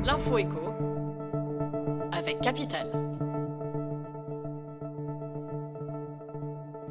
L'info écho avec Capital.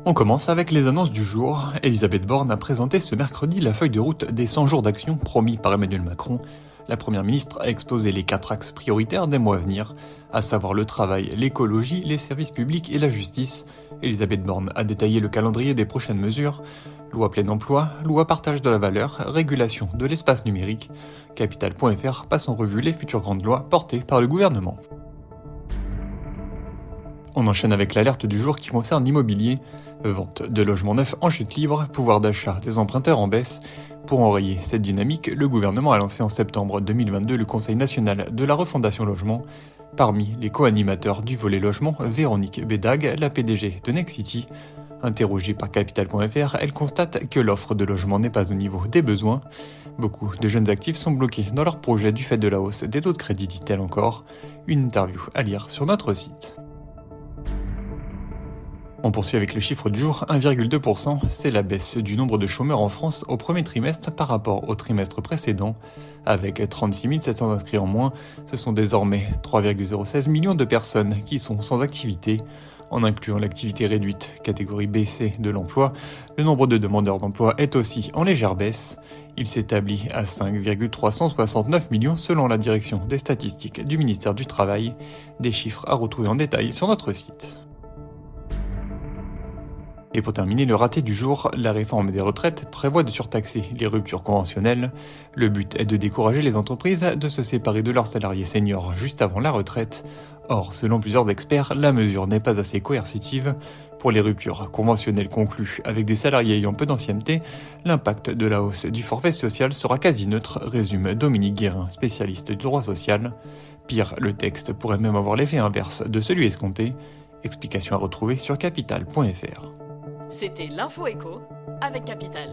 On commence avec les annonces du jour. Elisabeth Borne a présenté ce mercredi la feuille de route des 100 jours d'action promis par Emmanuel Macron. La Première ministre a exposé les 4 axes prioritaires des mois à venir, à savoir le travail, l'écologie, les services publics et la justice. Elisabeth Borne a détaillé le calendrier des prochaines mesures. Loi plein emploi, loi partage de la valeur, régulation de l'espace numérique. Capital.fr passe en revue les futures grandes lois portées par le gouvernement. On enchaîne avec l'alerte du jour qui concerne l'immobilier. Vente de logements neufs en chute libre, pouvoir d'achat des emprunteurs en baisse. Pour enrayer cette dynamique, le gouvernement a lancé en septembre 2022 le Conseil national de la refondation logement. Parmi les co-animateurs du volet logement, Véronique Bédag, la PDG de Nexity. Interrogée par Capital.fr, elle constate que l'offre de logement n'est pas au niveau des besoins. Beaucoup de jeunes actifs sont bloqués dans leurs projets du fait de la hausse des taux de crédit, dit-elle encore. Une interview à lire sur notre site. On poursuit avec le chiffre du jour, 1,2%, c'est la baisse du nombre de chômeurs en France au premier trimestre par rapport au trimestre précédent. Avec 36 700 inscrits en moins, ce sont désormais 3,016 millions de personnes qui sont sans activité. En incluant l'activité réduite, catégorie B C de l'emploi, le nombre de demandeurs d'emploi est aussi en légère baisse. Il s'établit à 5,369 millions selon la direction des statistiques du ministère du Travail. Des chiffres à retrouver en détail sur notre site. Et pour terminer, le raté du jour, la réforme des retraites prévoit de surtaxer les ruptures conventionnelles. Le but est de décourager les entreprises de se séparer de leurs salariés seniors juste avant la retraite. Or, selon plusieurs experts, la mesure n'est pas assez coercitive. Pour les ruptures conventionnelles conclues avec des salariés ayant peu d'ancienneté, l'impact de la hausse du forfait social sera quasi neutre, résume Dominique Guérin, spécialiste du droit social. Pire, le texte pourrait même avoir l'effet inverse de celui escompté. Explication à retrouver sur capital.fr. C'était l'info écho avec Capital.